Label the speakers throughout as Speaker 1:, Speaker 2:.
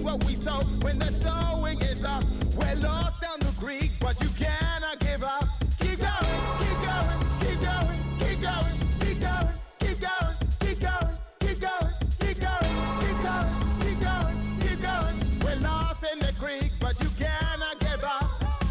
Speaker 1: what we sow when the sowing is up. We're lost down the creek, but you cannot give up. Keep going, keep going, keep going, keep going, keep going, keep going, keep going, keep going, keep going, keep going, keep going, keep going. We're lost in the creek, but you cannot give up.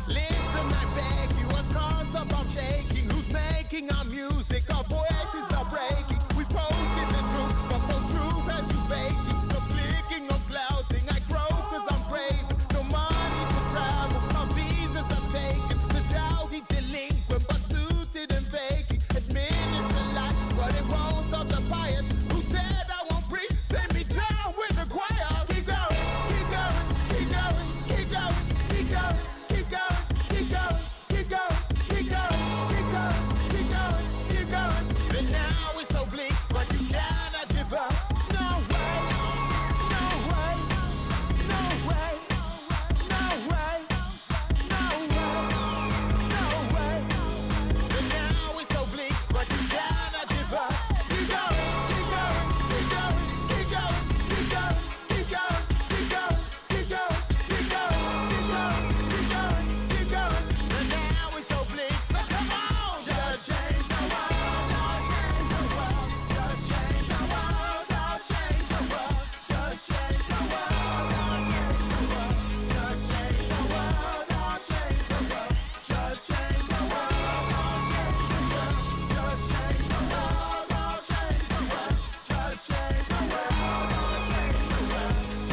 Speaker 1: Listen, I beg you, a concept of shaking. Who's making our music? Our voices are breaking. We posted the truth, but post truth as you faking. No clicking, no clouding. I grow cause I'm brave. No money to travel, our visas are taken. The dowdy delinquent, but suited and faking. Administer life, but it won't stop the fire. Who said I won't breathe? Send me down with the choir. Keep going, keep going, keep going, keep going, keep going, keep going, keep going, keep going, keep going, keep going, keep going, keep going. And now it's so bleak, but you cannot give up. No way, no way, no way, no way, no way, no way. And now it's so bleak, but you cannot give up. Keep going, keep going, keep going, keep going, keep going, keep going, keep going, keep going, keep going, keep going, keep going, keep going. And now it's so bleak, so come on, just change the world, change the world, just change the world, change the world, just change the world, change the world, just change the world, change the world, just change the world, just change the world, change the world, just change the world,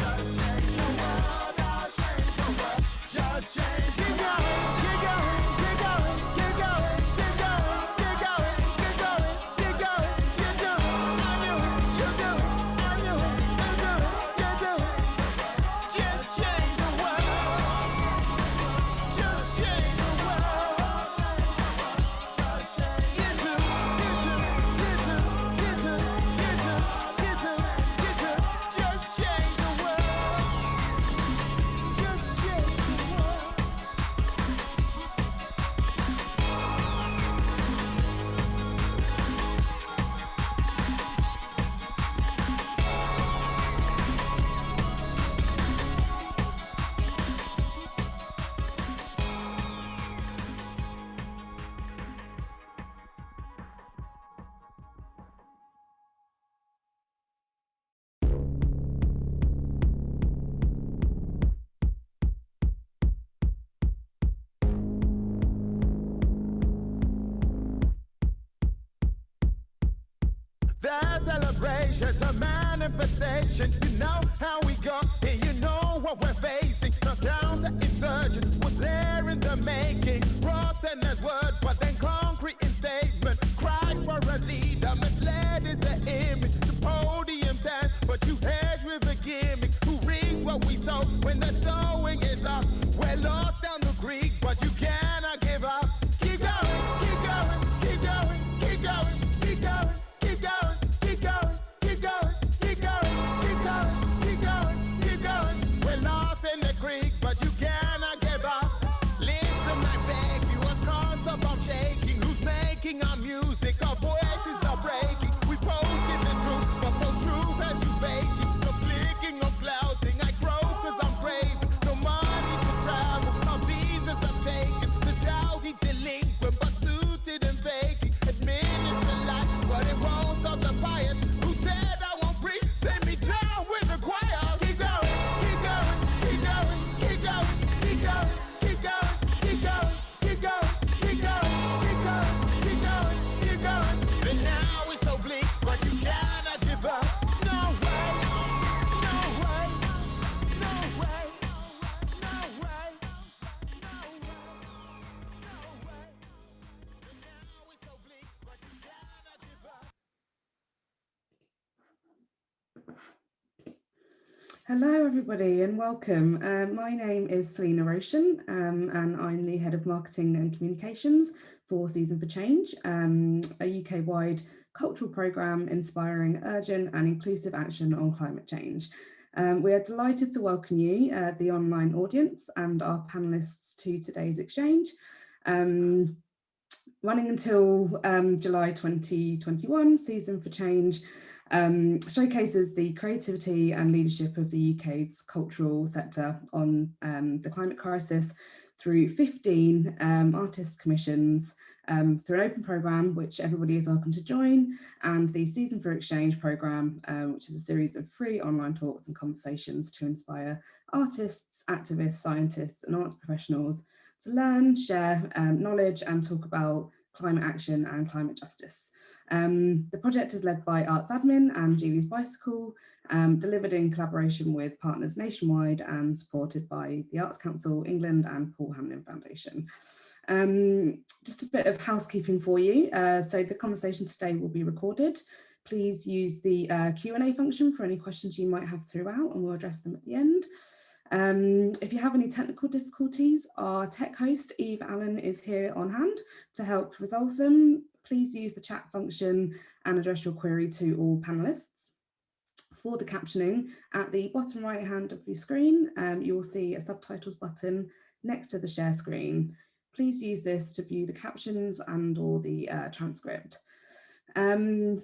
Speaker 1: just change the world, change the world, just change. Keep going, keep going, keep going, keep going, keep going, keep going, keep going, keep going, keep going. I knew it, you do it, I knew it, you do it, you do it. Just change the world, just change the world. You do, you do, you do, you do, you do, you do, you do. Just change the world, just change the world. The celebration's a manifestation. You know how we go, and you know what we're facing. The downs are insurgent, was there in the making. Rotten as word, but then concrete in statement. Cry for a leader, misled is the image. The podium dance, but you hedge with a gimmick. Who reads what we sow when the sowing is up? We're lost down the creek, but you cannot give up. Keep going, keep going, keep going, keep going, keep going, keep going, keep going, keep going, keep going, keep going, keep going, keep going. We're lost in the creek, but you cannot give up. Listen, I beg you, a concept of shaking. Who's making our music? Our voices are breaking. We posted the truth, but post truth as you faking. No clicking, no clouding. I grow cause I'm brave. No money to travel, our visas are taken. The dowdy delinquent, but suited and faking. Administer life, but it won't stop the fire. Who said I won't breathe? Send me down with the choir. Keep going, keep going, keep going, keep going, keep going, keep going, keep going, keep going, keep going, keep going, keep going, keep going. And now it's so bleak, but you cannot give up. No way, no way, no way, no way, no way, no way. And now it's so bleak, but you cannot give up.
Speaker 2: Hello everybody and welcome. My name is Selena Roshan and I'm the Head of Marketing and Communications for Season for Change, a UK-wide cultural programme inspiring urgent and inclusive action on climate change. We are delighted to welcome you, the online audience, and our panellists to today's exchange. Running until July 2021, Season for Change showcases the creativity and leadership of the UK's cultural sector on the climate crisis through 15 artist commissions, through an open programme which everybody is welcome to join, and the Season for Exchange programme, which is a series of free online talks and conversations to inspire artists, activists, scientists and arts professionals to learn, share knowledge and talk about climate action and climate justice. The project is led by Arts Admin and Julie's Bicycle, delivered in collaboration with partners nationwide and supported by the Arts Council England and Paul Hamlin Foundation. Just a bit of housekeeping for you. So the conversation today will be recorded. Please use the Q&A function for any questions you might have throughout, and we'll address them at the end. If you have any technical difficulties, our tech host, Eve Allen, is here on hand to help resolve them. Please use the chat function and address your query to all panelists. For the captioning, at the bottom right hand of your screen, you will see a subtitles button next to the share screen. Please use this to view the captions and or the transcript. It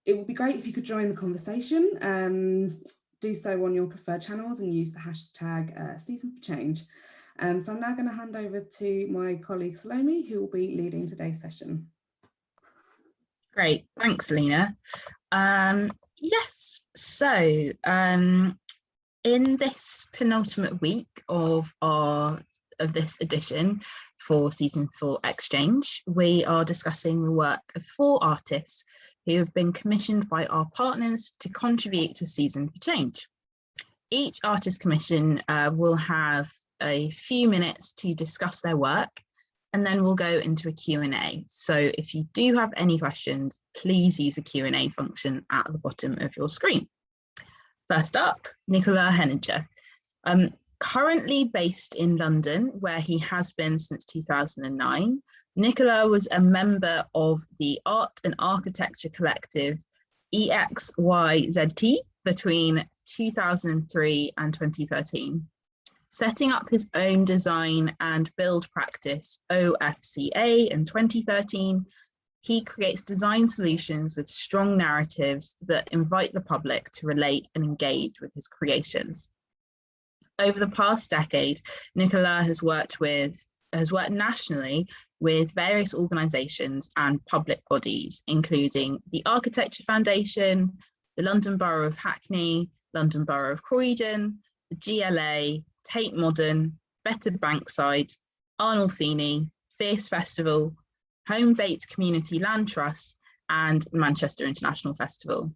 Speaker 2: would be great if you could join the conversation. Do so on your preferred channels and use the hashtag Season for Change. So I'm now going to hand over to my colleague Salome, who will be leading today's session.
Speaker 3: Great, thanks, Lena. Yes, so in this penultimate week of this edition for Season for Exchange, we are discussing the work of 4 artists who have been commissioned by our partners to contribute to Season for Change. Each artist commission will have a few minutes to discuss their work, and then we'll go into a Q&A. So if you do have any questions, please use the Q&A function at the bottom of your screen. First up, Nicolas Henninger. Currently based in London, where he has been since 2009, Nicolas was a member of the art and architecture collective EXYZT between 2003 and 2013. Setting up his own design and build practice, OFCA, in 2013, he creates design solutions with strong narratives that invite the public to relate and engage with his creations. Over the past decade, Nicolas has worked nationally with various organisations and public bodies, including the Architecture Foundation, the London Borough of Hackney, London Borough of Croydon, the GLA, Tate Modern, Better Bankside, Arnolfini, Fierce Festival, Home Baked Community Land Trust, and Manchester International Festival.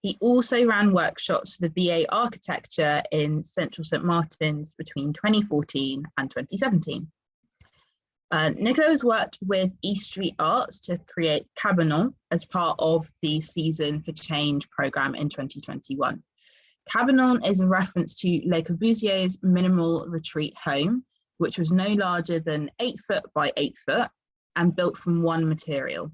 Speaker 3: He also ran workshops for the BA Architecture in Central St Martin's between 2014 and 2017. Nicolas worked with East Street Arts to create Cabanon as part of the Season for Change programme in 2021. Cabanon is a reference to Le Corbusier's minimal retreat home, which was no larger than 8 foot by 8 foot and built from one material.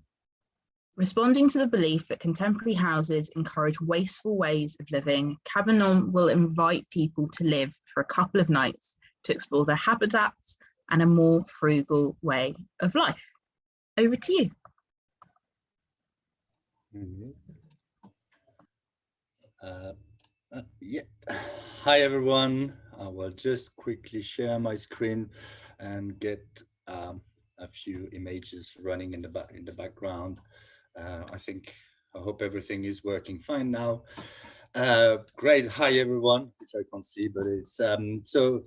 Speaker 3: Responding to the belief that contemporary houses encourage wasteful ways of living, Cabanon will invite people to live for a couple of nights to explore their habitats and a more frugal way of life. Over to you.
Speaker 4: Yeah. Hi everyone. I will just quickly share my screen and get a few images running in the background. I hope everything is working fine now. Great. Hi everyone, which I can't see, but it's so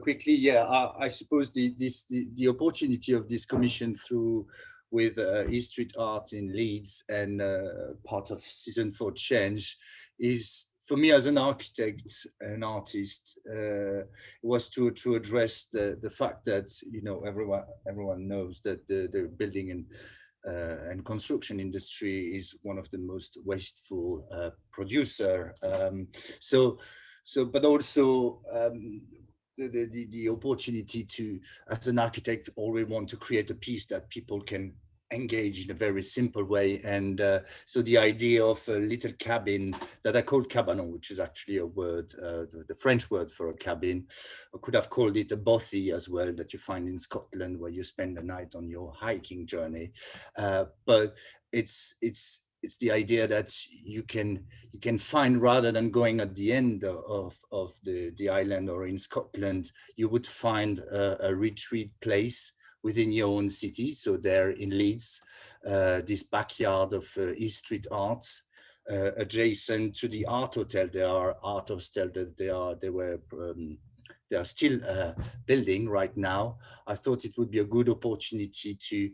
Speaker 4: quickly. Yeah, I suppose the opportunity of this commission with East Street Art in Leeds and part of Season for Change is, for me as an architect, an artist, was to address the fact that, you know, everyone knows that the building and construction industry is one of the most wasteful producer. But also the opportunity to, as an architect, always want to create a piece that people can engage in a very simple way. And so the idea of a little cabin that I called cabanon, which is actually a word, the French word for a cabin. I could have called it a bothy as well, that you find in Scotland, where you spend the night on your hiking journey. But it's it's the idea that you can find, rather than going at the end of the island or in Scotland, you would find a retreat place within your own city. So there in Leeds, this backyard of East Street Art, adjacent to the art hotel. There are art hostels that they are still building right now. I thought it would be a good opportunity to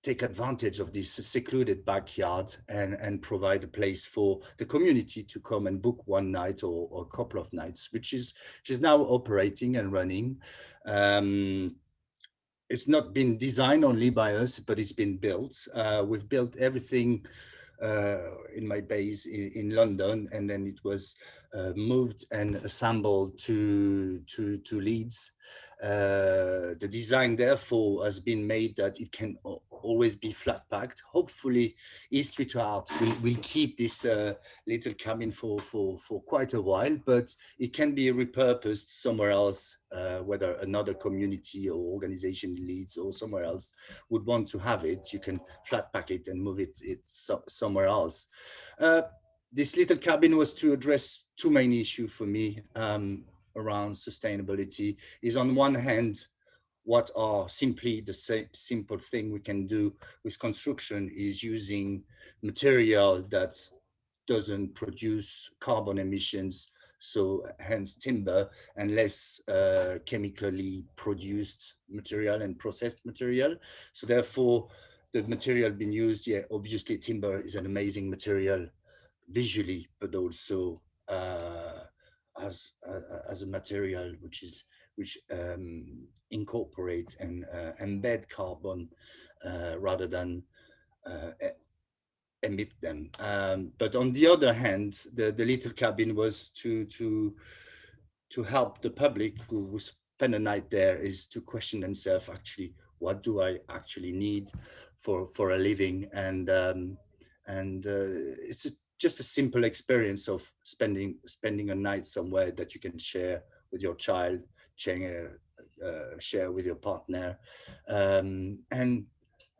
Speaker 4: take advantage of this secluded backyard and provide a place for the community to come and book one night or a couple of nights, which is now operating and running. It's not been designed only by us, but it's been built. We've built everything in my base in London, and then it was moved and assembled to Leeds. The design therefore has been made that it can always be flat packed. Hopefully East Street Art will keep this little cabin for quite a while, but it can be repurposed somewhere else, whether another community or organization in Leeds or somewhere else would want to have it. You can flat pack it and move it somewhere else. This little cabin was to address two main issues for me around sustainability. Is on one hand, what are simply the simple thing we can do with construction is using material that doesn't produce carbon emissions, so hence timber, and less chemically produced material and processed material. So therefore, the material being used, yeah, obviously timber is an amazing material visually, but also as a material which incorporate and embed carbon rather than emit them. But on the other hand, the little cabin was to help the public who spend a night there is to question themselves, actually, what do I actually need for a living? And it's just a simple experience of spending a night somewhere that you can share with your child, share with your partner, and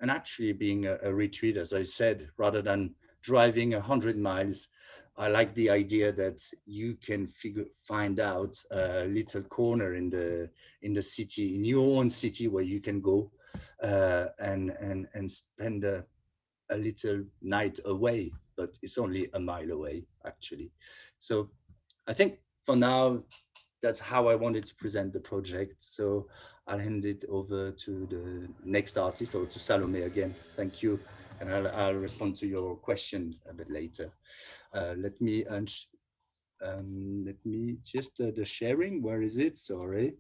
Speaker 4: actually being a retreat, as I said, rather than driving 100 miles. I like the idea that you can find out a little corner in the city, in your own city, where you can go and spend a little night away, but it's only a mile away, actually. So I think for now, that's how I wanted to present the project. So I'll hand it over to the next artist, or to Salome again. Thank you. And I'll respond to your question a bit later. Let me just the sharing. Where is it? Sorry.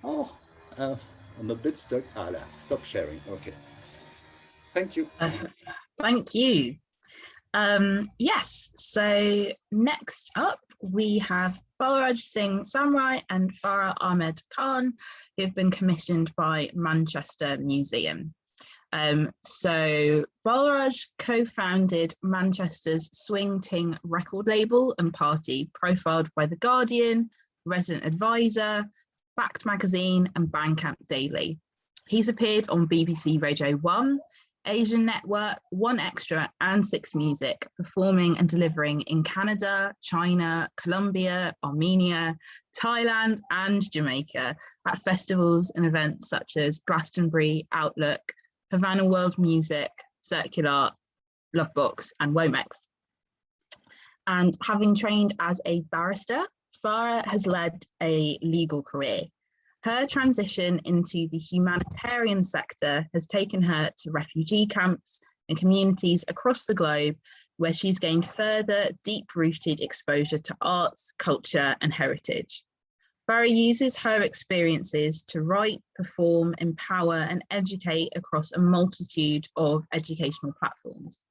Speaker 4: Oh, I'm a bit stuck. Stop sharing. Okay. Thank you.
Speaker 3: Thank you. Yes, so next up we have Balraj Singh Samrai and Farah Ahmed Khan, who have been commissioned by Manchester Museum. So Balraj co-founded Manchester's Swing Ting record label and party, profiled by The Guardian, Resident Advisor, Fact Magazine and Bandcamp Daily. He's appeared on BBC Radio 1, Asian Network, One Extra and Six Music, performing and delivering in Canada, China, Colombia, Armenia, Thailand and Jamaica at festivals and events such as Glastonbury, Outlook, Havana World Music, Circular, Lovebox and Womex. And having trained as a barrister, Farah has led a legal career. Her transition into the humanitarian sector has taken her to refugee camps and communities across the globe, where she's gained further deep-rooted exposure to arts, culture, and heritage. Farah uses her experiences to write, perform, empower, and educate across a multitude of educational platforms.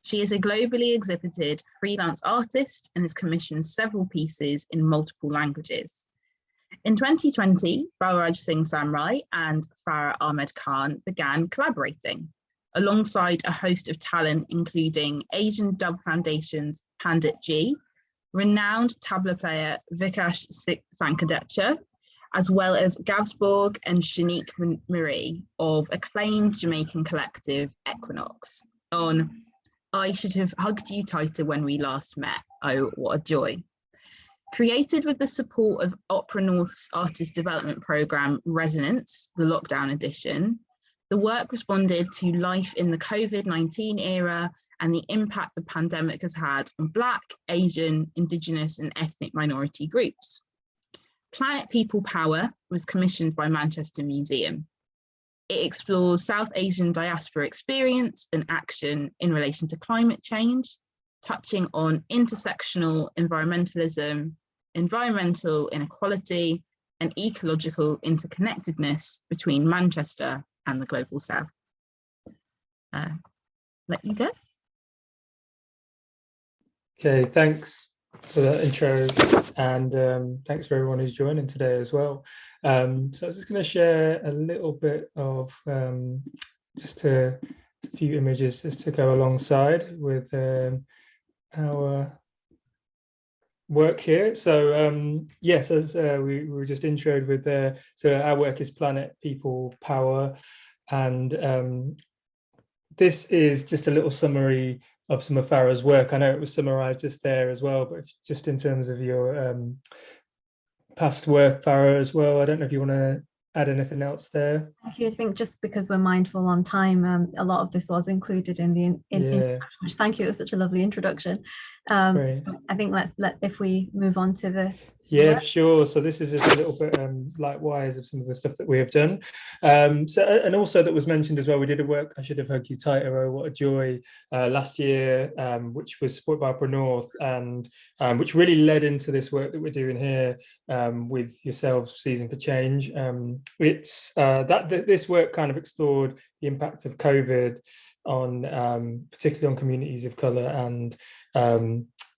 Speaker 3: She is a globally exhibited freelance artist and has commissioned several pieces in multiple languages. In 2020, Balraj Singh Samrai and Farah Ahmed Khan began collaborating alongside a host of talent, including Asian Dub Foundation's Pandit G, renowned tabla player Vikash Sankadecha, as well as Gavsborg and Shanique Marie of acclaimed Jamaican collective Equinox on I Should Have Hugged You Tighter When We Last Met. Oh, what a joy. Created with the support of Opera North's artist development programme Resonance, the lockdown edition, the work responded to life in the COVID-19 era and the impact the pandemic has had on Black, Asian, Indigenous and ethnic minority groups. Planet People Power was commissioned by Manchester Museum. It explores South Asian diaspora experience and action in relation to climate change, touching on intersectional environmentalism, environmental inequality, and ecological interconnectedness between Manchester and the global south. Let you go.
Speaker 5: Okay, thanks for that intro, and thanks for everyone who's joining today as well. So I'm just going to share a little bit of just a few images just to go alongside with our work here. So yes, as we were just introed with so our work is Planet People Power, and this is just a little summary of some of Farah's work. I know it was summarized just there as well, but just in terms of your past work, Farah, as well, I don't know if you want to add anything else there.
Speaker 6: Thank you. I think just because we're mindful on time, a lot of this was included in the introduction, which thank you, it was such a lovely introduction. So I think if we move on to the
Speaker 5: yeah, sure. So this is just a little bit likewise of some of the stuff that we have done. So, and also that was mentioned as well, we did a work, I Should Have Hugged You Tighter, oh, what a joy, last year, which was supported by Opera North, and which really led into this work that we're doing here with yourselves, Season for Change. It's this work kind of explored the impact of COVID on particularly on communities of colour, and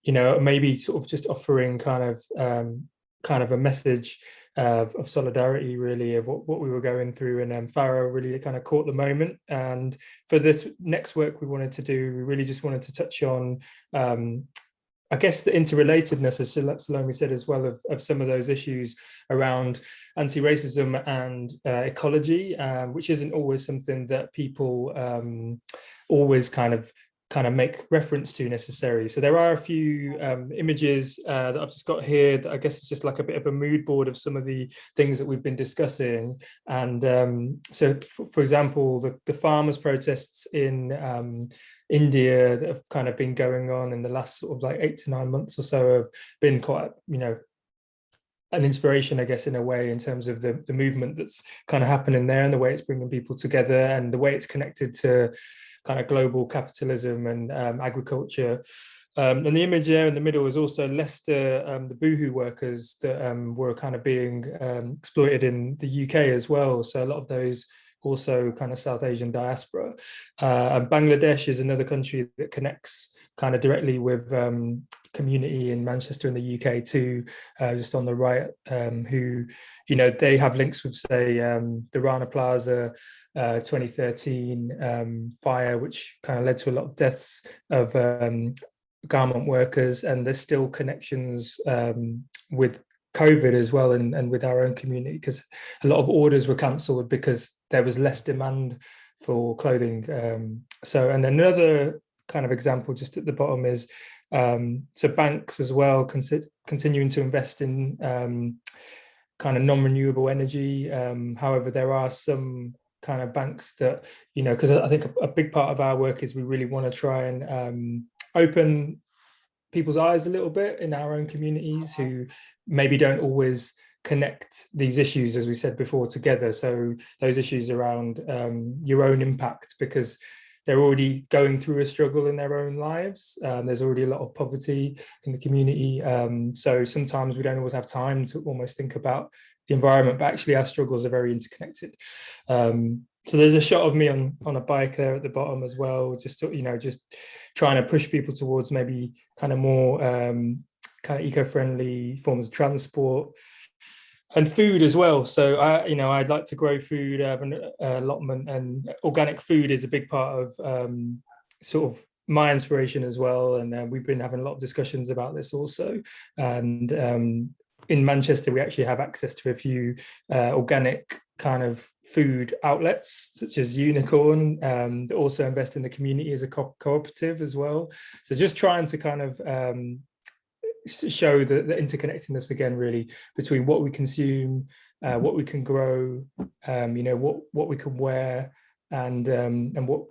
Speaker 5: you know, maybe sort of just offering kind of a message of solidarity, really, of what we were going through. And Farah really kind of caught the moment. And for this next work we wanted to do, we really just wanted to touch on, I guess, the interrelatedness, as Salome said as well, of some of those issues around anti-racism and ecology, which isn't always something that people always kind of make reference to necessarily. So there are a few images that I've just got here that I guess it's just like a bit of a mood board of some of the things that we've been discussing. And so, for example, the farmers' protests in India that have kind of been going on in the last sort of like 8 to 9 months or so have been quite, you know, an inspiration, I guess, in a way, in terms of the movement that's kind of happening there and the way it's bringing people together and the way it's connected to kind of global capitalism and agriculture. And the image there in the middle is also Leicester, the boohoo workers that were kind of being exploited in the UK as well. So a lot of those also kind of South Asian diaspora. And Bangladesh is another country that connects kind of directly with community in Manchester in the UK too, just on the right, who, you know, they have links with, say, the Rana Plaza 2013 fire, which kind of led to a lot of deaths of garment workers, and there's still connections with COVID as well, and with our own community, because a lot of orders were cancelled because there was less demand for clothing. So, and another kind of example just at the bottom is so banks as well continuing to invest in kind of non-renewable energy. However, there are some kind of banks that, you know, because I think a big part of our work is we really want to try and open people's eyes a little bit in our own communities who maybe don't always connect these issues, as we said before, together. So those issues around your own impact, because they're already going through a struggle in their own lives. There's already a lot of poverty in the community. So sometimes we don't always have time to almost think about the environment, but actually our struggles are very interconnected. So there's a shot of me on a bike there at the bottom as well, just to, you know, just trying to push people towards maybe kind of more kind of eco-friendly forms of transport. And food as well. So I'd like to grow food, have an allotment, and organic food is a big part of sort of my inspiration as well. And we've been having a lot of discussions about this also. And in Manchester, we actually have access to a few organic kind of food outlets, such as Unicorn, that also invest in the community as a cooperative as well. So just trying to kind of show the interconnectedness again, really, between what we consume, what we can grow, you know, what we can wear, and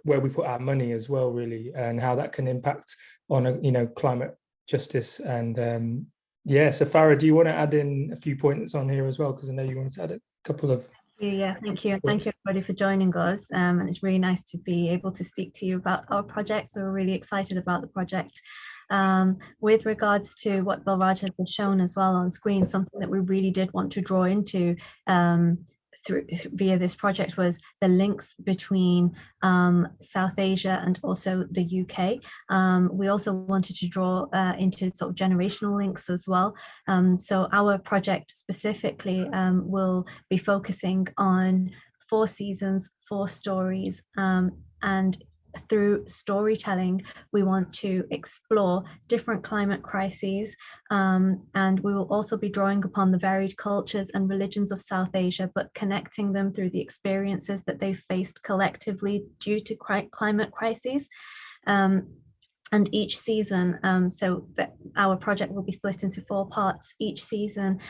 Speaker 5: where we put our money as well, really, and how that can impact on, you know, climate justice. And yeah, so Farah, do you want to add in a few points on here as well? Because I know you wanted to add a couple of.
Speaker 6: Yeah, thank you. Thank you everybody for joining us. And it's really nice to be able to speak to you about our project. So we're really excited about the project. With regards to what Balraj has been shown as well on screen, something that we really did want to draw into via this project was the links between South Asia and also the UK. We also wanted to draw into sort of generational links as well. So our project specifically will be focusing on 4 seasons, 4 stories, and through storytelling, we want to explore different climate crises, and we will also be drawing upon the varied cultures and religions of South Asia, but connecting them through the experiences that they've faced collectively due to climate crises. And each season, so our project will be split into 4 parts. Each season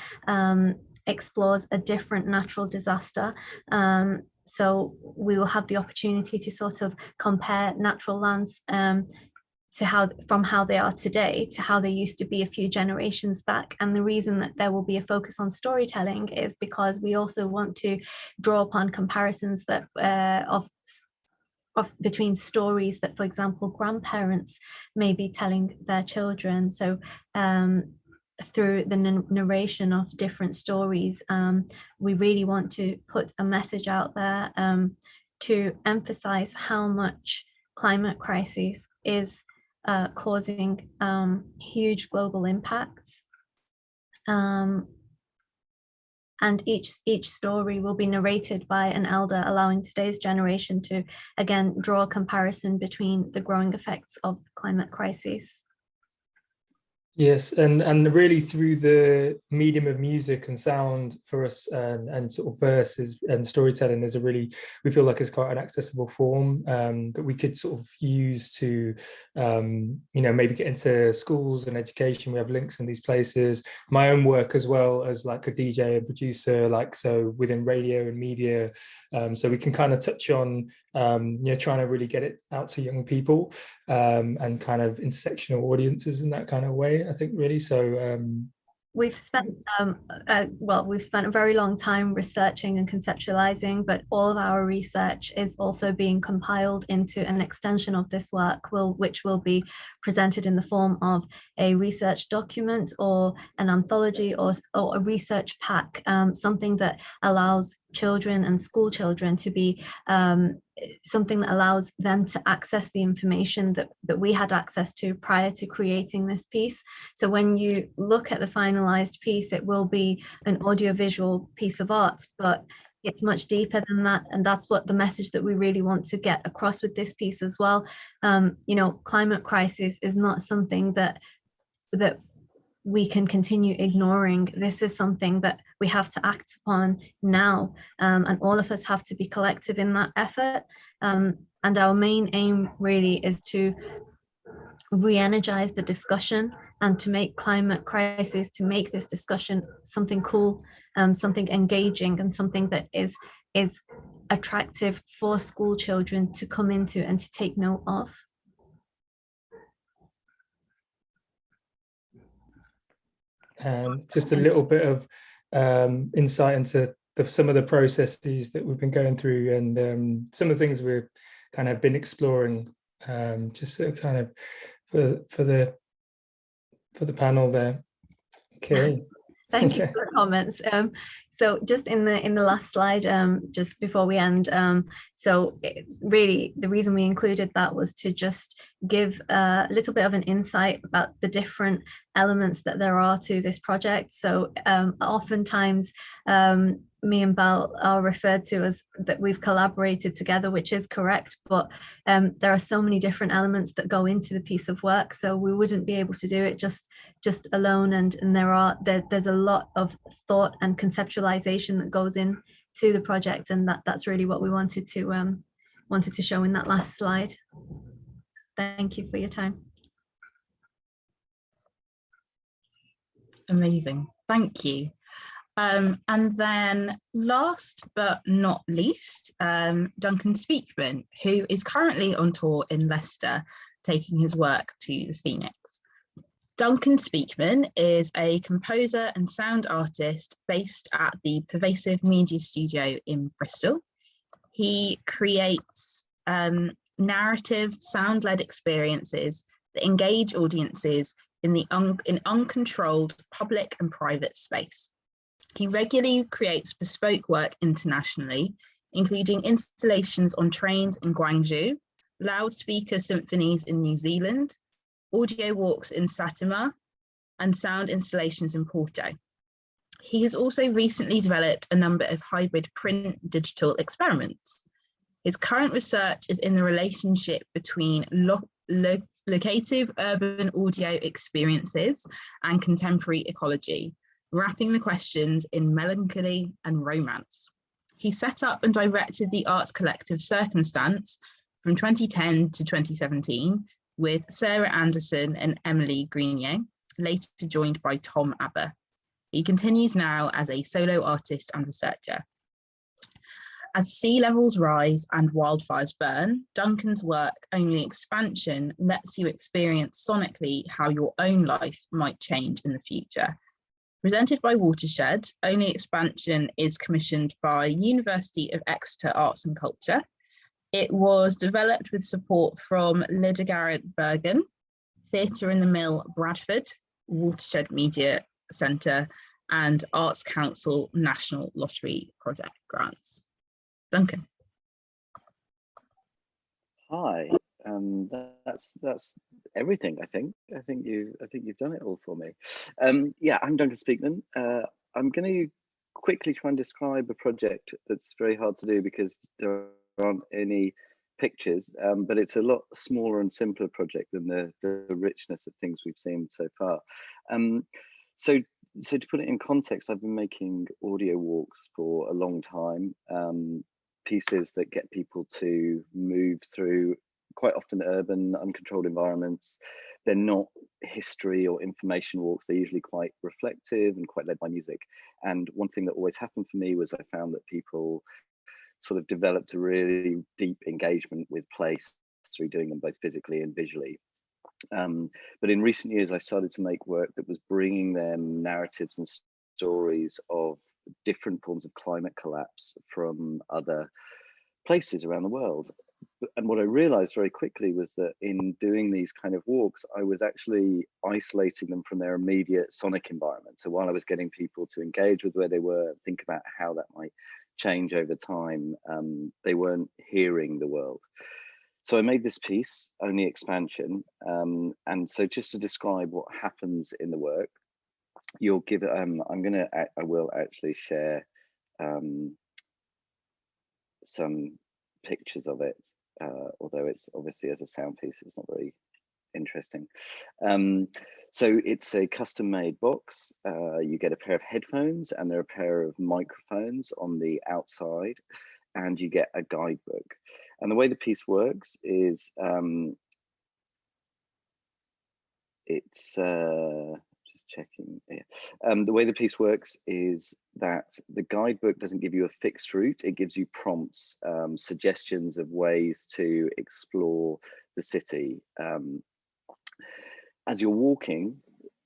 Speaker 6: explores a different natural disaster. So we will have the opportunity to sort of compare natural lands from how they are today to how they used to be a few generations back. And the reason that there will be a focus on storytelling is because we also want to draw upon comparisons that between stories that, for example, grandparents may be telling their children. So through the narration of different stories, we really want to put a message out there to emphasize how much climate crisis is causing huge global impacts. And each story will be narrated by an elder, allowing today's generation to, again, draw a comparison between the growing effects of climate crisis.
Speaker 5: Yes, and really through the medium of music and sound for us, and sort of verses and storytelling is we feel like it's quite an accessible form that we could sort of use to, you know, maybe get into schools and education. We have links in these places. My own work as well as like a DJ and producer, like so within radio and media. So we can kind of touch on, you know, trying to really get it out to young people and kind of intersectional audiences in that kind of way, I think, really. So
Speaker 6: we've spent we've spent a very long time researching and conceptualizing, but all of our research is also being compiled into an extension of this work, which will be presented in the form of a research document or an anthology or a research pack, something that allows children and school children to be something that allows them to access the information that we had access to prior to creating this piece. So when you look at the finalized piece, it will be an audiovisual piece of art, but it's much deeper than that. And that's what the message that we really want to get across with this piece as well. You know, climate crisis is not something that we can continue ignoring. This is something that we have to act upon now, and all of us have to be collective in that effort. And our main aim really is to re-energize the discussion and to make climate crisis, to make this discussion something cool, something engaging, and something that is attractive for school children to come into and to take note of.
Speaker 5: And just a little bit of insight into some of the processes that we've been going through, and some of the things we've kind of been exploring, just so kind of for the panel there. Okay.
Speaker 6: Thank you for the comments. So just in the last slide, just before we end, really the reason we included that was to just give a little bit of an insight about the different elements that there are to this project. So oftentimes me and Belle are referred to as that we've collaborated together, which is correct, but there are so many different elements that go into the piece of work, so we wouldn't be able to do it just alone, and there's a lot of thought and conceptualization that goes in to the project, and that's really what we wanted to show in that last slide. Thank you for your time.
Speaker 3: Amazing, thank you. And then last but not least, Duncan Speakman, who is currently on tour in Leicester, taking his work to the Phoenix. Duncan Speakman is a composer and sound artist based at the Pervasive Media Studio in Bristol. He creates narrative, sound-led experiences that engage audiences in uncontrolled public and private space. He regularly creates bespoke work internationally, including installations on trains in Gwangju, loudspeaker symphonies in New Zealand, audio walks in Satima, and sound installations in Porto. He has also recently developed a number of hybrid print-digital experiments. His current research is in the relationship between locative urban audio experiences and contemporary ecology, wrapping the questions in melancholy and romance. He set up and directed the arts collective Circumstance from 2010 to 2017 with Sarah Anderson and Emily Grenier, later joined by Tom Aber. He continues now as a solo artist and researcher. As sea levels rise and wildfires burn, Duncan's work, Only Expansion, lets you experience sonically how your own life might change in the future. Presented by Watershed, Only Expansion is commissioned by University of Exeter Arts and Culture. It was developed with support from Lydia Garrett Bergen, Theatre in the Mill Bradford, Watershed Media Centre, and Arts Council National Lottery Project grants. Duncan.
Speaker 7: Hi, that's everything. I think you've done it all for me. Yeah, I'm Duncan Speakman. I'm going to quickly try and describe a project that's very hard to do because there aren't any pictures, but it's a lot smaller and simpler project than the richness of things we've seen so far. So to put it in context, I've been making audio walks for a long time. Pieces that get people to move through quite often urban, uncontrolled environments. They're not history or information walks. They're usually quite reflective and quite led by music. And one thing that always happened for me was I found that people sort of developed a really deep engagement with place through doing them both physically and visually. But in recent years, I started to make work that was bringing them narratives and stories of different forms of climate collapse from other places around the world. And what I realized very quickly was that in doing these kind of walks, I was actually isolating them from their immediate sonic environment. So while I was getting people to engage with where they were, think about how that might change over time, they weren't hearing the world. So I made this piece, Only Expansion. And so just to describe what happens in the work, you'll give it, I will actually share some pictures of it, although it's obviously as a sound piece, it's not very interesting. So it's a custom made box. You get a pair of headphones and there are a pair of microphones on the outside, and you get a guidebook. And the way the piece works is it's just checking here. The way the piece works is that the guidebook doesn't give you a fixed route. It gives you prompts, suggestions of ways to explore the city. As you're walking,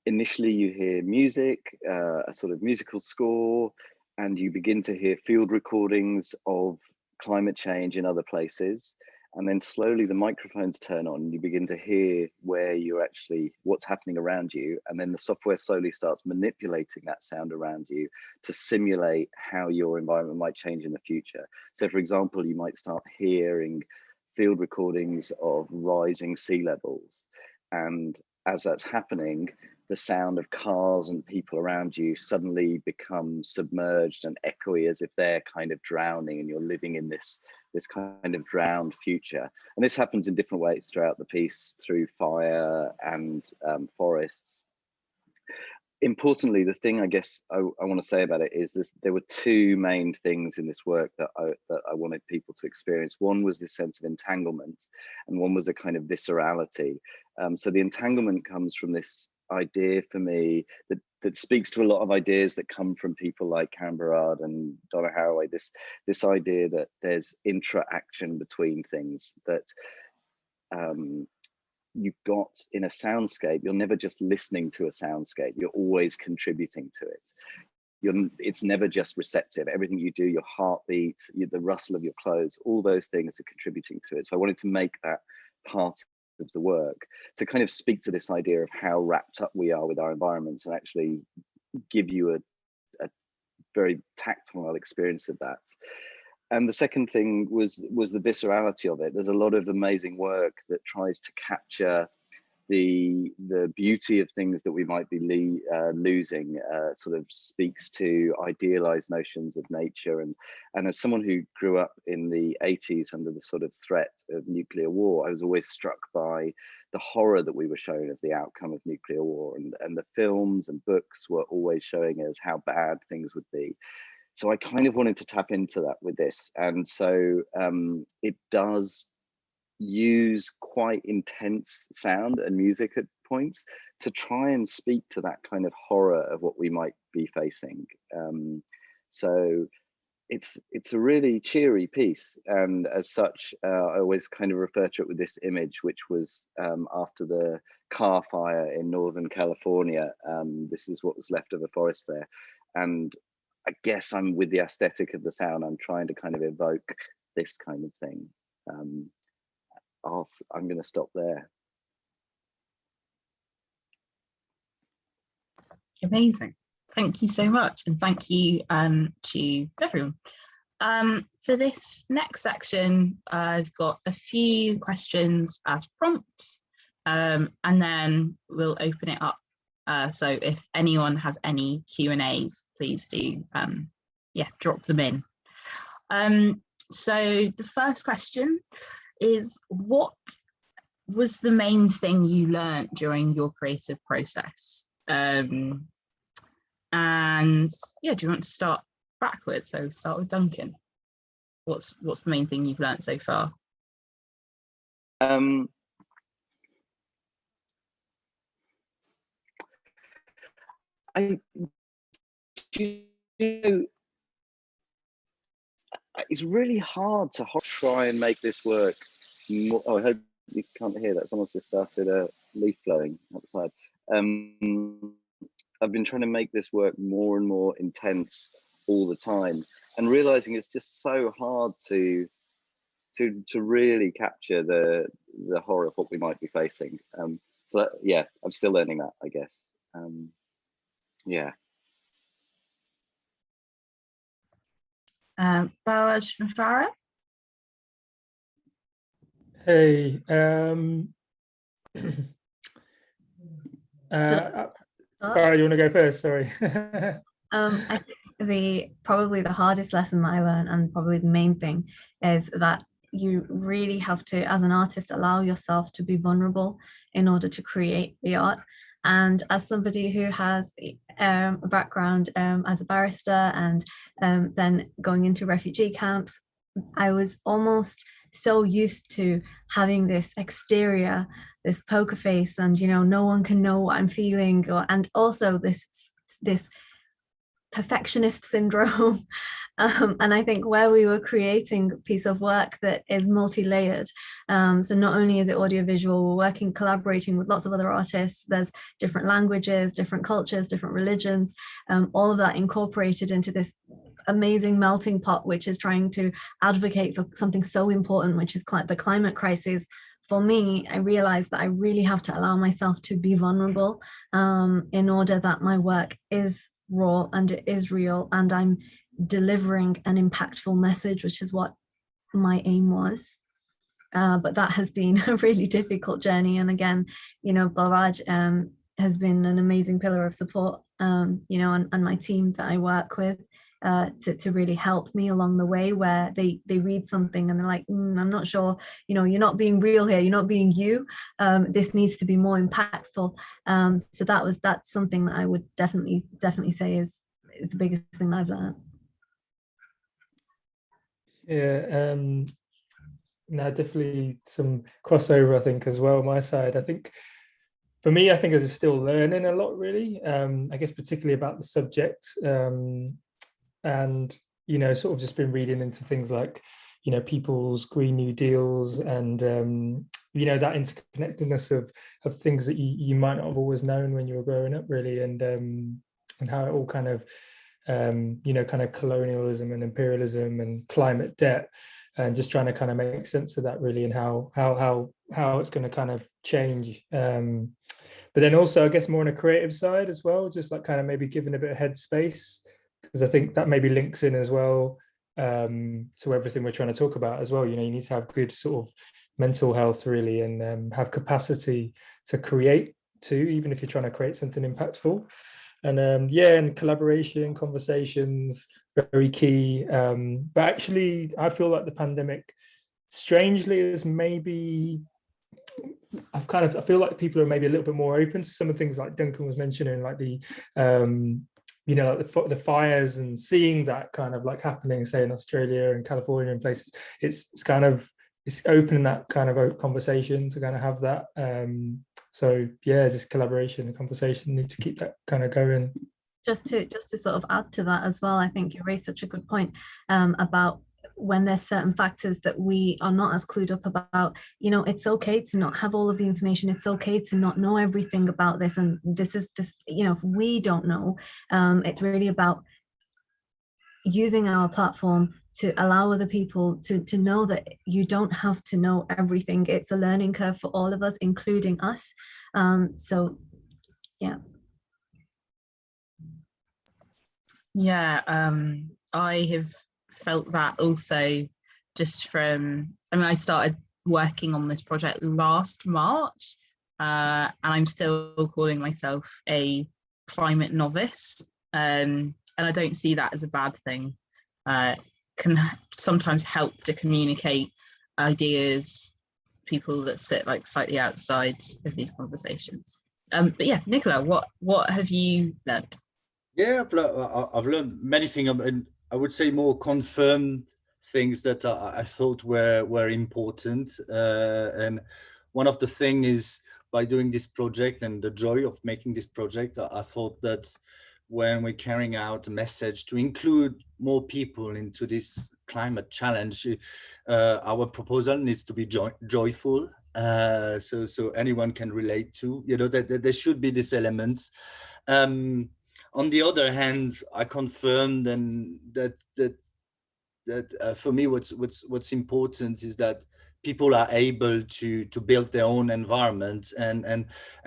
Speaker 7: initially you hear music, a sort of musical score, and you begin to hear field recordings of climate change in other places. And then slowly the microphones turn on and you begin to hear where you're actually, what's happening around you. And then the software slowly starts manipulating that sound around you to simulate how your environment might change in the future. So for example, you might start hearing field recordings of rising sea levels. And as that's happening, the sound of cars and people around you suddenly become submerged and echoey, as if they're kind of drowning and you're living in this kind of drowned future. And this happens in different ways throughout the piece, through fire and forests. Importantly, the thing I guess I want to say about it is this: there were two main things in this work that I wanted people to experience. One was this sense of entanglement, and one was a kind of viscerality. So the entanglement comes from this idea for me that speaks to a lot of ideas that come from people like Karen Barad and Donna Haraway. This idea that there's interaction between things, that you've got in a soundscape. You're never just listening to a soundscape, you're always contributing to it. It's never just receptive. Everything you do, your heartbeat, the rustle of your clothes, all those things are contributing to it. So I wanted to make that part of the work, to kind of speak to this idea of how wrapped up we are with our environments, and actually give you a very tactile experience of that. And the second thing was the viscerality of it. There's a lot of amazing work that tries to capture the beauty of things that we might be losing, sort of speaks to idealized notions of nature. And as someone who grew up in the 80s under the sort of threat of nuclear war, I was always struck by the horror that we were shown of the outcome of nuclear war. And the films and books were always showing us how bad things would be. So I kind of wanted to tap into that with this. And so it does use quite intense sound and music at points to try and speak to that kind of horror of what we might be facing. So it's a really cheery piece. And as such, I always kind of refer to it with this image, which was after the car fire in Northern California. This is what was left of a forest there. And I guess I'm, with the aesthetic of the sound, I'm trying to kind of evoke this kind of thing. I'm going to stop there.
Speaker 3: Amazing. Thank you so much. And thank you to everyone. For this next section, I've got a few questions as prompts, and then we'll open it up. So if anyone has any Q&As, please do, drop them in. So the first question is, what was the main thing you learned during your creative process? And yeah, do you want to start backwards? So start with Duncan. What's the main thing you've learned so far?
Speaker 7: It's really hard to try and make this work more. Oh, I hope you can't hear that. Someone's just started a leaf blowing outside. I've been trying to make this work more and more intense all the time, and realizing it's just so hard to really capture the horror of what we might be facing. So yeah, I'm still learning that, I guess. Yeah.
Speaker 3: Balaj and Farah?
Speaker 5: Hey, Farah, you want to go first? Sorry.
Speaker 6: I think probably the hardest lesson that I learned, and probably the main thing, is that you really have to, as an artist, allow yourself to be vulnerable in order to create the art. And as somebody who has a background as a barrister and then going into refugee camps, I was almost so used to having this exterior, this poker face, and no one can know what I'm feeling, and also this perfectionist syndrome. And I think where we were creating a piece of work that is multi-layered, so not only is it audiovisual, we're collaborating with lots of other artists, there's different languages, different cultures, different religions, all of that incorporated into this amazing melting pot, which is trying to advocate for something so important, which is the climate crisis. For me, I realized that I really have to allow myself to be vulnerable in order that my work is raw and it is real, and I'm delivering an impactful message, which is what my aim was. But that has been a really difficult journey. And again, Balraj, has been an amazing pillar of support, you know, and my team that I work with, to really help me along the way, where they read something and they're like, I'm not sure, you know, you're not being real here, you're not being you, this needs to be more impactful. So that's something that I would definitely say is the biggest thing I've learned.
Speaker 5: Yeah, no, definitely some crossover, I think, as well. My side, I think, for me, I think as still learning a lot, really. I guess particularly about the subject, and you know, sort of just been reading into things like, you know, people's Green New Deals, and you know, that interconnectedness of things that you might not have always known when you were growing up, really, and how it all kind of you know, kind of colonialism and imperialism and climate debt, and just trying to kind of make sense of that, really, and how it's going to kind of change. But then also, I guess, more on a creative side as well, just like kind of maybe giving a bit of headspace, because I think that maybe links in as well to everything we're trying to talk about as well. You know, you need to have good sort of mental health, really, and have capacity to create too, even if you're trying to create something impactful. And yeah, and collaboration, conversations, very key. But actually, I feel like the pandemic, strangely, is maybe, I feel like people are maybe a little bit more open to some of the things like Duncan was mentioning, like the you know, like the fires, and seeing that kind of like happening, say in Australia and California and places. It's kind of, it's opening that kind of conversation to kind of have that. So yeah, just collaboration and conversation, need to keep that kind of going.
Speaker 6: Just to sort of add to that as well, I think you raised such a good point about when there's certain factors that we are not as clued up about. You know, it's okay to not have all of the information, it's okay to not know everything about this, and this, you know, if we don't know, it's really about using our platform to allow other people to know that you don't have to know everything. It's a learning curve for all of us, including us. So yeah.
Speaker 3: Yeah, I have felt that also, just from, I mean, I started working on this project last March, and I'm still calling myself a climate novice, and I don't see that as a bad thing. Can sometimes help to communicate ideas, people that sit like slightly outside of these conversations. But yeah, Nicola, what have you learned?
Speaker 4: Yeah, I've learned many things, and I would say more confirmed things that I thought were important. And one of the things is, by doing this project and the joy of making this project, I thought that when we're carrying out a message to include more people into this climate challenge, our proposal needs to be joyful. So anyone can relate to, you know, that there should be these elements. On the other hand, I confirmed and that for me, what's important is that people are able to build their own environment, and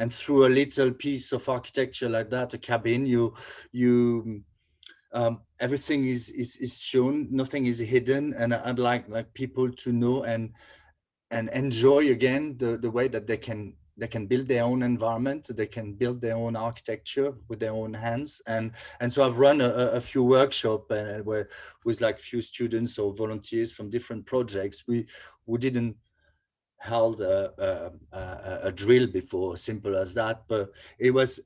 Speaker 4: through a little piece of architecture like that, a cabin, you everything is shown, nothing is hidden, and I'd like people to know and enjoy again the way that they can build their own environment, they can build their own architecture with their own hands. And so I've run a few workshops where with like few students or volunteers from different projects. We didn't held a drill before, simple as that, but it was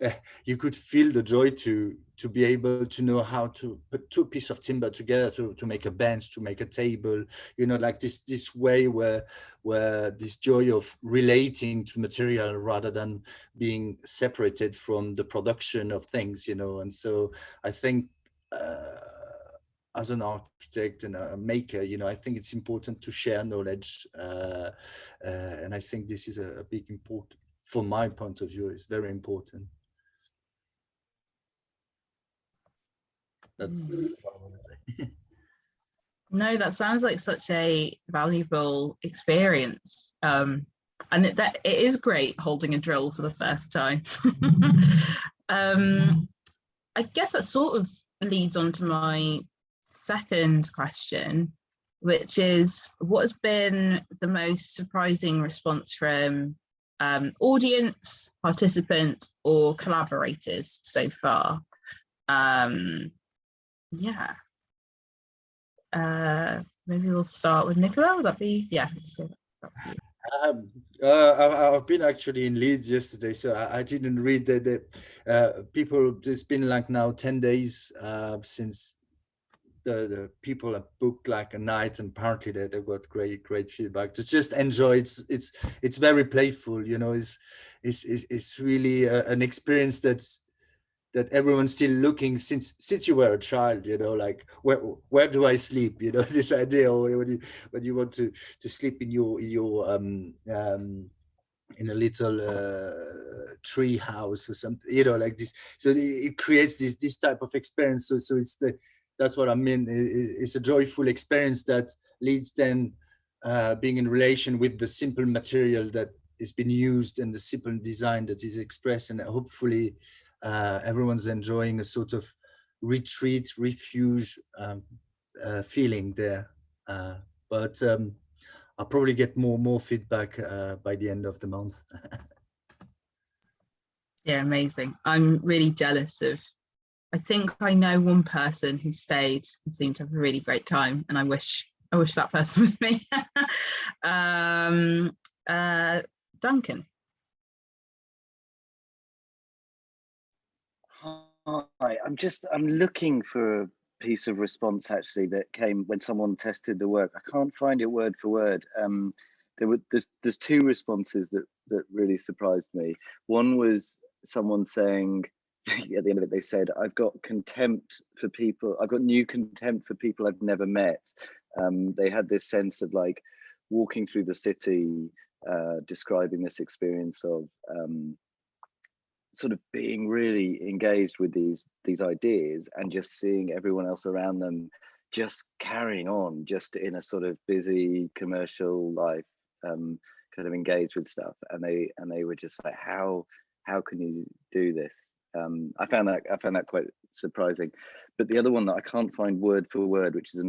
Speaker 4: you could feel the joy to be able to know how to put two pieces of timber together to make a bench, to make a table, you know, like this way where this joy of relating to material rather than being separated from the production of things, you know. And so I think as an architect and a maker, you know, I think it's important to share knowledge, and I think this is a big important, from my point of view, it's very important. That's what I want to say.
Speaker 3: No, that sounds like such a valuable experience, and it is great holding a drill for the first time. I guess that sort of leads on to my second question, which is, what has been the most surprising response from audience, participants, or collaborators so far? Yeah. Maybe we'll start with Nicola. Would that be, yeah, let's go back to you.
Speaker 4: I've been actually in Leeds yesterday, so I didn't read the people. It's been like now 10 days since the people have booked like a night, and apparently they've got great feedback. To just enjoy it's very playful, you know. It's really an experience that everyone's still looking since you were a child, you know, like where do I sleep, you know, this idea, or when you want to sleep in your in a little tree house or something, you know, like this. So it creates this type of experience. So it's that's what I mean. It's a joyful experience that leads then being in relation with the simple material that is being used and the simple design that is expressed, and hopefully everyone's enjoying a sort of retreat, refuge feeling there. But I'll probably get more feedback by the end of the month.
Speaker 3: Yeah, amazing. I'm really jealous of, I think I know one person who stayed and seemed to have a really great time, and I wish that person was me. Duncan.
Speaker 7: Hi, I'm looking for a piece of response actually that came when someone tested the work. I can't find it word for word. There's two responses that really surprised me. One was someone saying at the end of it, they said, I've got new contempt for people I've never met. They had this sense of like walking through the city, describing this experience of sort of being really engaged with these ideas and just seeing everyone else around them just carrying on, just in a sort of busy commercial life, kind of engaged with stuff, and they were just like, how can you do this? I found that quite surprising. But the other one that I can't find word for word, which is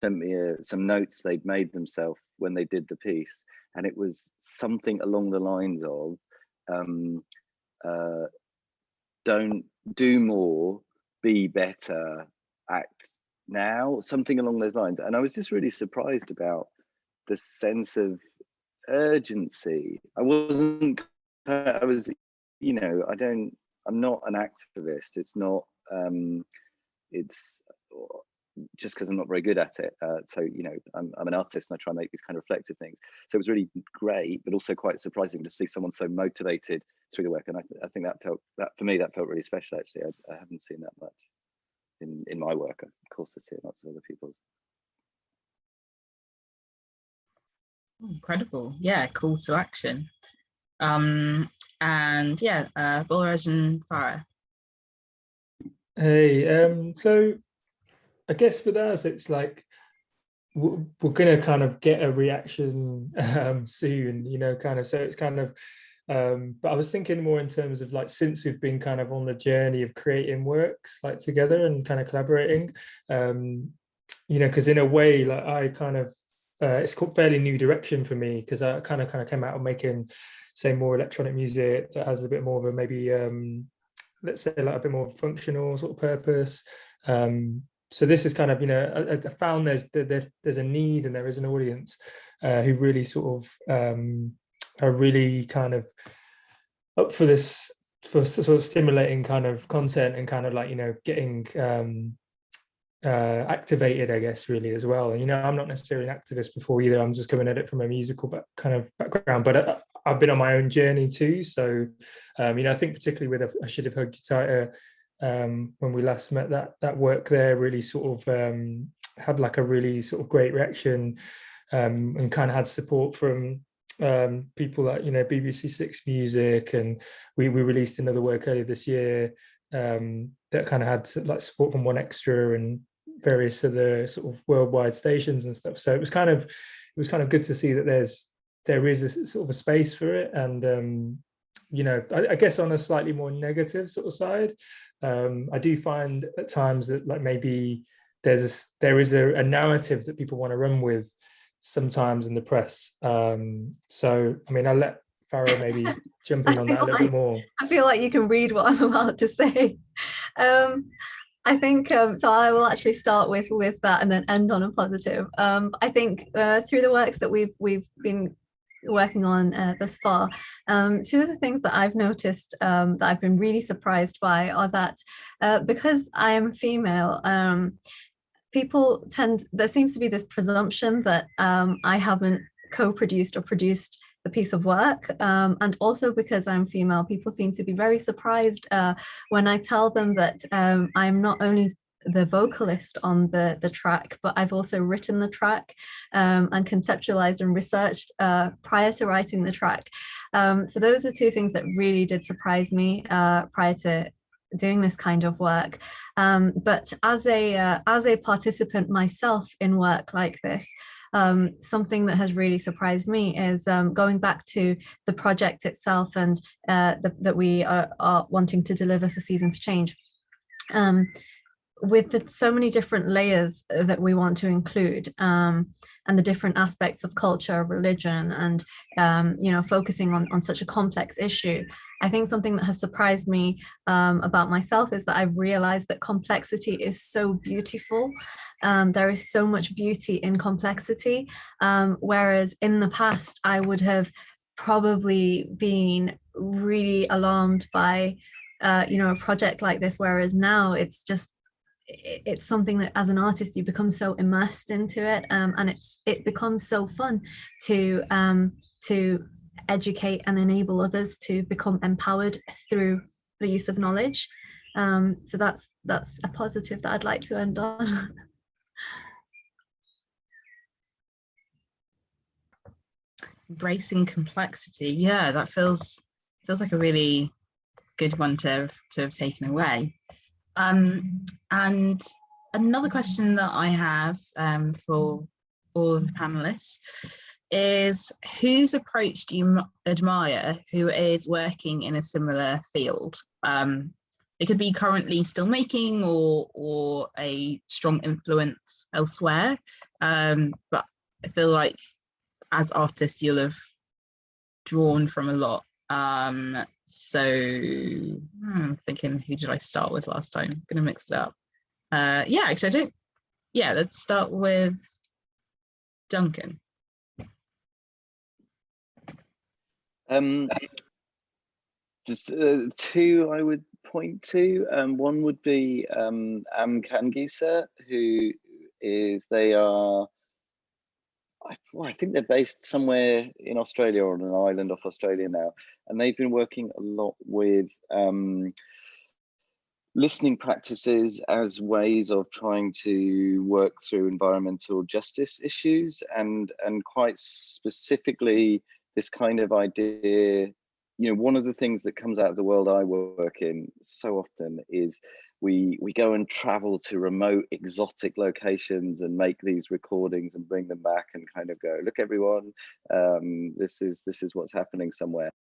Speaker 7: sent me some notes they'd made themselves when they did the piece, and it was something along the lines of don't do more, be better, act now, something along those lines. And I was just really surprised about the sense of urgency. I was, you know, I'm not an activist. It's not, it's just because I'm not very good at it. So, you know, I'm an artist and I try and make these kind of reflective things. So it was really great, but also quite surprising to see someone so motivated through the work. And I think that for me, that felt really special, actually. I haven't seen that much in my work. Of course, I see it lots of other people's.
Speaker 3: Incredible. Yeah, call to action. And yeah, Balraj and Farah.
Speaker 5: Hey, so I guess with us, it's like we're gonna kind of get a reaction soon, you know, kind of. So it's kind of, but I was thinking more in terms of like, since we've been kind of on the journey of creating works like together and kind of collaborating, you know, because in a way, like I kind of, it's called fairly new direction for me, because I kind of came out of making, say, more electronic music that has a bit more of a maybe, let's say, like a bit more functional sort of purpose. So this is kind of, you know, I found there's a need and there is an audience who really sort of are really kind of up for this, for sort of stimulating kind of content and kind of like, you know, getting activated, I guess, really as well. And, you know, I'm not necessarily an activist before either. I'm just coming at it from a musical kind of background, but I've been on my own journey too. So, you know, I think particularly with I Should Have Hugged You Tighter, when we last met, that work there really sort of had like a really sort of great reaction, and kind of had support from people like, you know, BBC Six Music, and we released another work earlier this year that kind of had like support from One Extra and various other sort of worldwide stations and stuff. So it was kind of good to see that there is a sort of a space for it. And you know, I guess on a slightly more negative sort of side, I do find at times that like maybe there is a narrative that people want to run with sometimes in the press. So, I mean, I'll let Farah maybe jump in on that a little bit more.
Speaker 6: I feel like you can read what I'm about to say. I think so. I will actually start with that and then end on a positive. I think through the works that we've been working on thus far, two of the things that I've noticed that I've been really surprised by are that because I am female, there seems to be this presumption that I haven't co-produced or produced the piece of work, and also because I'm female, people seem to be very surprised when I tell them that I'm not only the vocalist on the track, but I've also written the track and conceptualized and researched prior to writing the track. So those are two things that really did surprise me prior to doing this kind of work. But as a participant myself in work like this, something that has really surprised me is going back to the project itself and that we are wanting to deliver for Season for Change. With so many different layers that we want to include, and the different aspects of culture, religion, and focusing on such a complex issue, I think something that has surprised me about myself is that I've realized that complexity is so beautiful. There is so much beauty in complexity, whereas in the past I would have probably been really alarmed by a project like this, whereas now it's something that as an artist you become so immersed into it, and it becomes so fun to educate and enable others to become empowered through the use of knowledge. So that's a positive that I'd like to end on.
Speaker 3: Embracing complexity, yeah, that feels like a really good one to have taken away. And another question that I have for all of the panelists is, whose approach do you admire who is working in a similar field? It could be currently still making or a strong influence elsewhere, but I feel like as artists you'll have drawn from a lot. So I'm thinking, who did I start with last time? I'm gonna mix it up. Yeah, actually I don't. Yeah, let's start with Duncan.
Speaker 7: There's two I would point to. One would be Kangisa, who is, I think they're based somewhere in Australia or on an island off Australia now, and they've been working a lot with listening practices as ways of trying to work through environmental justice issues, and quite specifically this kind of idea. One of the things that comes out of the world I work in so often is we go and travel to remote exotic locations and make these recordings and bring them back and kind of go, look everyone, this is what's happening somewhere.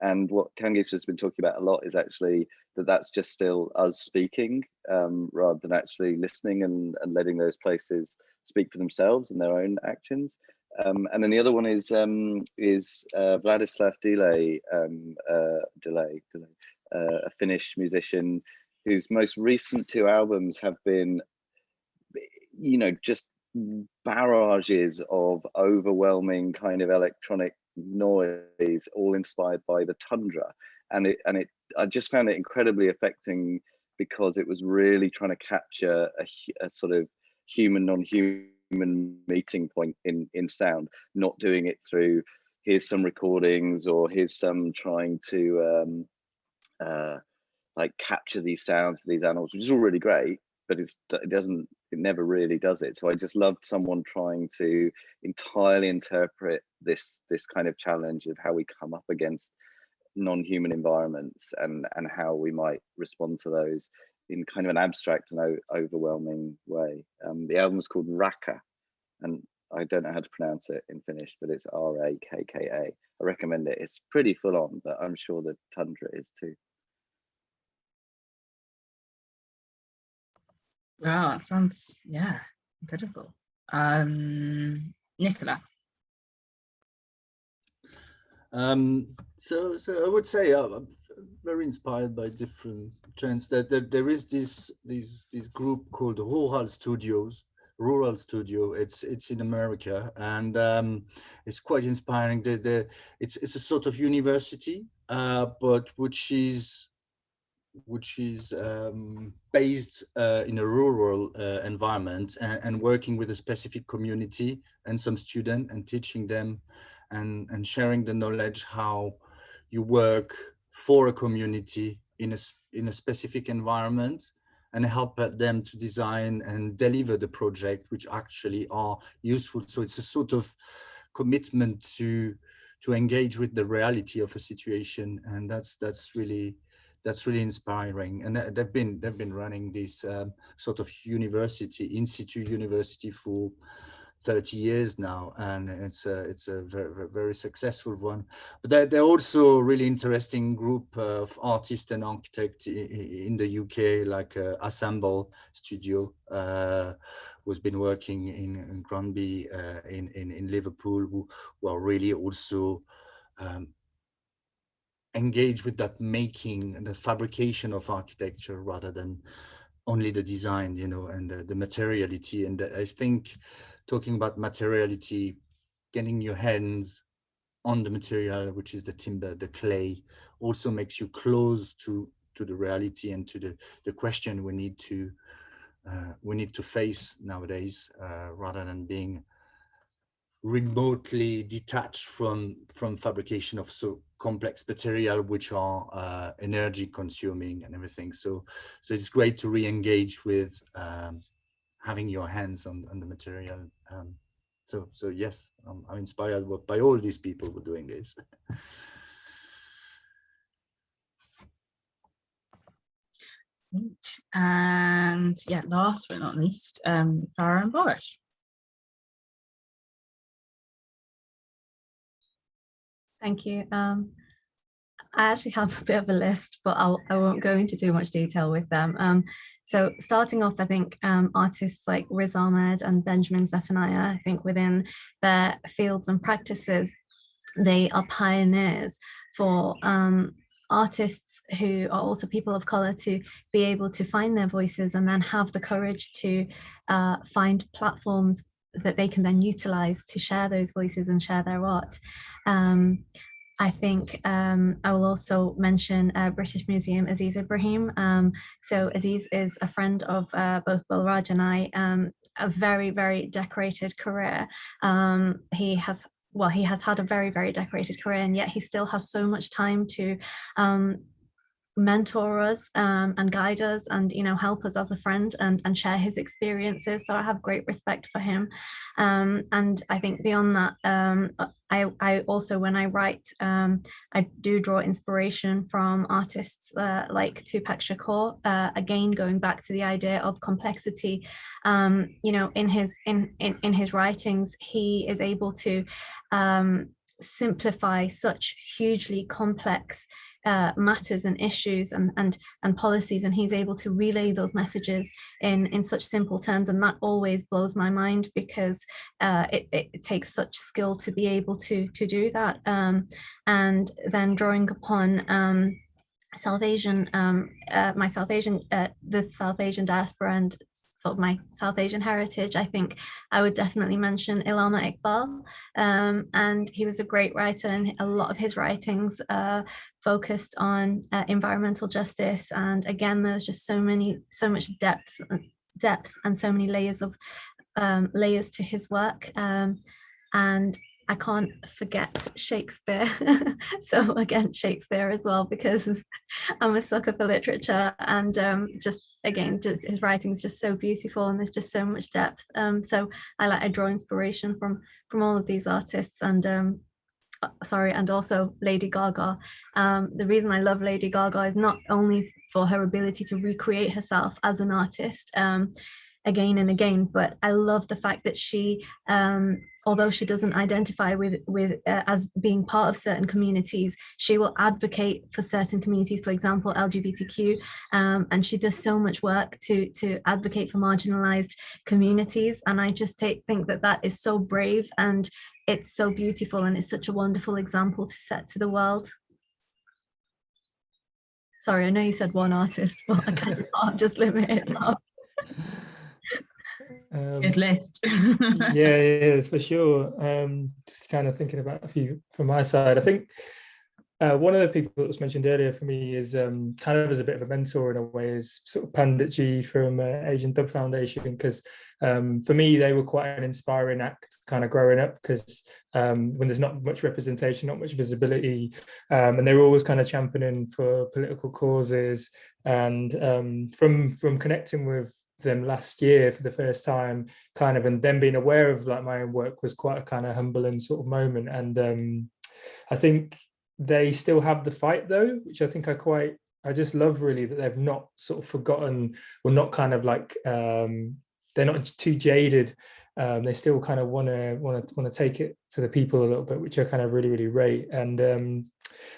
Speaker 7: And what Kangis has been talking about a lot is actually that's just still us speaking, rather than actually listening and letting those places speak for themselves and their own actions. And then the other one is Vladislav Delay, a Finnish musician whose most recent two albums have been, just barrages of overwhelming kind of electronic noise, all inspired by the tundra. And I just found it incredibly affecting because it was really trying to capture a sort of human non-human meeting point in sound, not doing it through here's some recordings or here's some trying to like capture these sounds of these animals, which is all really great, but it never really does it. So I just loved someone trying to entirely interpret this kind of challenge of how we come up against non-human environments and how we might respond to those in kind of an abstract and overwhelming way. The album's called Raka, and I don't know how to pronounce it in Finnish, but it's Rakka. I recommend it. It's pretty full on, but I'm sure the tundra is too.
Speaker 3: Wow, that sounds, yeah, incredible. Nicola.
Speaker 4: So I would say I'm very inspired by different trends. That there is this group called Rural Studios. Rural Studio. It's in America, and it's quite inspiring. It's a sort of university, but which is based in a rural environment, and working with a specific community and some student, and teaching them and sharing the knowledge how you work for a community in a specific environment, and help them to design and deliver the project which actually are useful. So it's a sort of commitment to engage with the reality of a situation, and that's really inspiring. And they've been running this sort of university for 30 years now, and it's a very, very successful one. But they're also a really interesting group of artists and architects in the UK, like Assemble Studio, who's been working in Granby, in Liverpool, who are really also engage with that making and the fabrication of architecture, rather than only the design, and the materiality. And I think, talking about materiality, getting your hands on the material, which is the timber, the clay, also makes you close to the reality and to the question we need to face nowadays, rather than being remotely detached from fabrication of so complex material, which are energy consuming and everything. So it's great to re-engage with having your hands on the material. So yes, I'm inspired by all these people who are doing this.
Speaker 3: And yeah, last but not least, Farah and Boris.
Speaker 6: Thank you. I actually have a bit of a list, but I won't go into too much detail with them. So starting off, I think artists like Riz Ahmed and Benjamin Zephaniah, I think within their fields and practices, they are pioneers for artists who are also people of color to be able to find their voices and then have the courage to find platforms that they can then utilize to share those voices and share their art. I think I will also mention British Museum Aziz Ibrahim. So Aziz is a friend of both Balraj and I, a very, very decorated career. He has had a very, very decorated career, and yet he still has so much time to mentor us and guide us and help us as a friend and share his experiences. So I have great respect for him, and I think beyond that, I also, when I write, I do draw inspiration from artists like Tupac Shakur, again going back to the idea of complexity. In his writings, he is able to simplify such hugely complex matters and issues and policies, and he's able to relay those messages in such simple terms, and that always blows my mind, because it takes such skill to be able to do that. And then drawing upon South Asian, the South Asian diaspora and sort of my South Asian heritage, I think I would definitely mention Illama Iqbal, and he was a great writer, and a lot of his writings focused on environmental justice. And again, there's just so much depth and so many layers to his work, and I can't forget Shakespeare. So again, Shakespeare as well, because I'm a sucker for literature, and just his writing is just so beautiful, and there's just so much depth. So I draw inspiration from all of these artists, and and also Lady Gaga. The reason I love Lady Gaga is not only for her ability to recreate herself as an artist again and again, but I love the fact that she although she doesn't identify with as being part of certain communities, she will advocate for certain communities, for example, LGBTQ, and she does so much work to advocate for marginalized communities. And I just think that that is so brave, and it's so beautiful, and it's such a wonderful example to set to the world. Sorry, I know you said one artist, but I can't just limit it now.
Speaker 3: Good list.
Speaker 5: Yeah, it's for sure. Just kind of thinking about a few from my side. I think one of the people that was mentioned earlier for me is kind of as a bit of a mentor in a way, is sort of Pandit Ji from Asian Dub Foundation, because for me they were quite an inspiring act kind of growing up, because when there's not much representation, not much visibility, and they were always kind of championing for political causes. And from connecting with them last year for the first time, kind of, and then being aware of like my own work was quite a kind of humbling sort of moment. And I think they still have the fight though, which I think I just love really, that they've not sort of forgotten, or not kind of like they're not too jaded. They still kind of want to take it to the people a little bit, which I kind of really rate. And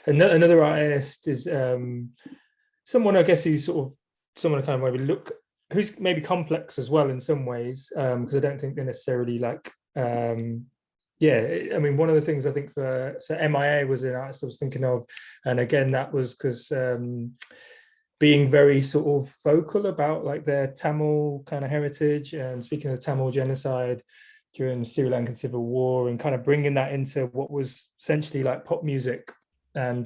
Speaker 5: another artist is someone, I guess, who's sort of someone I kind of maybe who's maybe complex as well in some ways, because I don't think they're necessarily like I mean, one of the things I think so MIA was an artist I was thinking of, and again that was because being very sort of vocal about like their Tamil kind of heritage, and speaking of the Tamil genocide during the Sri Lankan Civil War, and kind of bringing that into what was essentially like pop music, and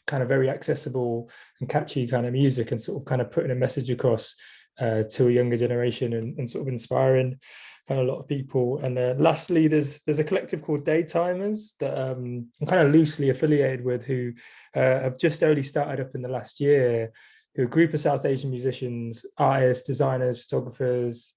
Speaker 5: kind of very accessible and catchy kind of music, and sort of kind of putting a message across to a younger generation, and sort of inspiring kind of a lot of people. And lastly, there's a collective called Daytimers that I'm kind of loosely affiliated with, who have just only started up in the last year, who are a group of South Asian musicians, artists, designers, photographers,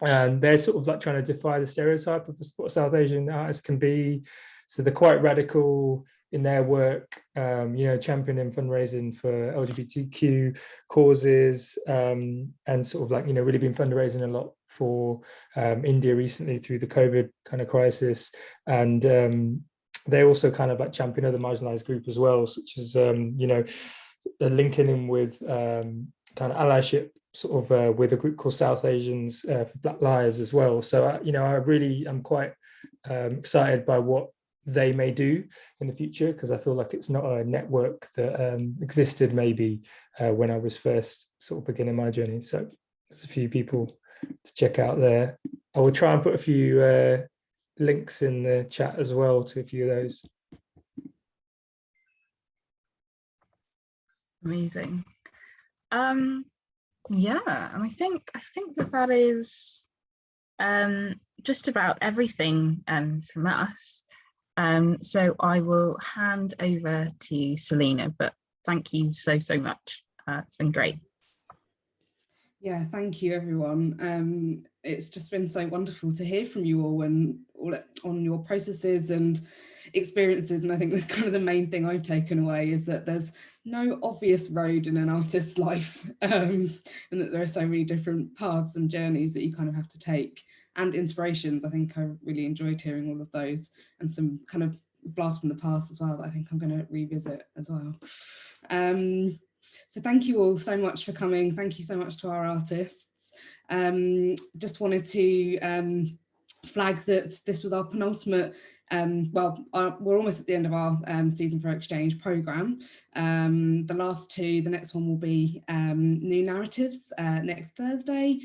Speaker 5: and they're sort of like trying to defy the stereotype of what South Asian artists can be. So they're quite radical in their work, championing fundraising for LGBTQ causes, and sort of like, really been fundraising a lot for India recently through the COVID kind of crisis. And they also kind of like champion other marginalized groups as well, such as, linking in with kind of allyship sort of with a group called South Asians for Black Lives as well. So, I'm quite excited by what they may do in the future, because I feel like it's not a network that existed maybe when I was first sort of beginning my journey. So there's a few people to check out there. I will try and put a few links in the chat as well to a few of those.
Speaker 3: Amazing. And I think that is just about everything from us. So I will hand over to Selena, but thank you so much. It's been great.
Speaker 2: Yeah, thank you everyone. It's just been so wonderful to hear from you all, and all on your processes and experiences. And I think that's kind of the main thing I've taken away, is that there's no obvious road in an artist's life, and that there are so many different paths and journeys that you kind of have to take, and inspirations. I think I really enjoyed hearing all of those, and some kind of blast from the past as well that I think I'm going to revisit as well. So thank you all so much for coming. Thank you so much to our artists. Just wanted to flag that this was our penultimate, we're almost at the end of our Season for Exchange programme. The last two, the next one will be New Narratives next Thursday,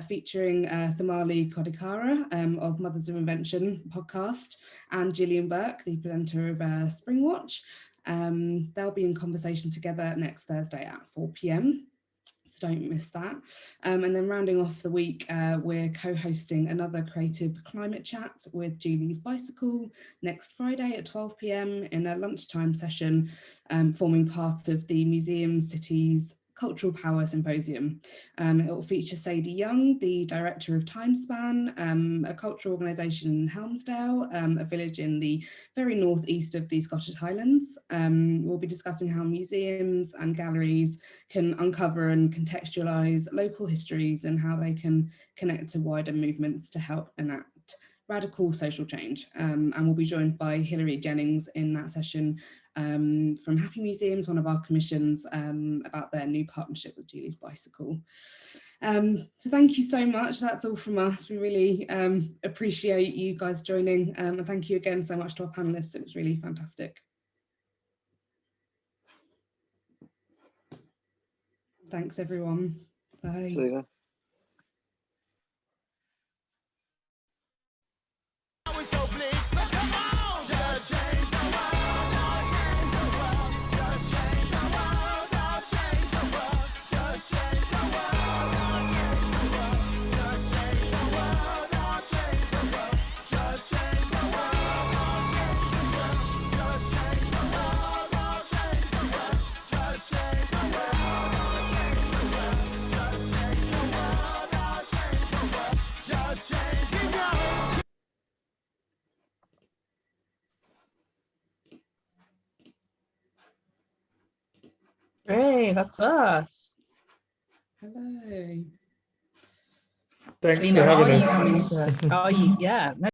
Speaker 2: featuring Thamali Kodikara of Mothers of Invention podcast, and Gillian Burke, the presenter of Springwatch. They'll be in conversation together next Thursday at 4 p.m. So don't miss that. And then rounding off the week, we're co-hosting another creative climate chat with Julie's Bicycle next Friday at 12 p.m. in a lunchtime session, forming part of the Museum City's Cultural Power Symposium. It will feature Sadie Young, the director of Timespan, a cultural organisation in Helmsdale, a village in the very northeast of the Scottish Highlands. We'll be discussing how museums and galleries can uncover and contextualise local histories, and how they can connect to wider movements to help enact radical social change, and we'll be joined by Hilary Jennings in that session from Happy Museums, one of our commissions, about their new partnership with Julie's Bicycle. So thank you so much. That's all from us. We really appreciate you guys joining, and thank you again so much to our panelists. It was really fantastic. Thanks everyone. Bye.
Speaker 7: See ya.
Speaker 3: Hey, that's us.
Speaker 2: Hello.
Speaker 5: Thanks
Speaker 3: Selena,
Speaker 5: for having
Speaker 3: are you
Speaker 5: us.
Speaker 3: coming to- are you? Yeah.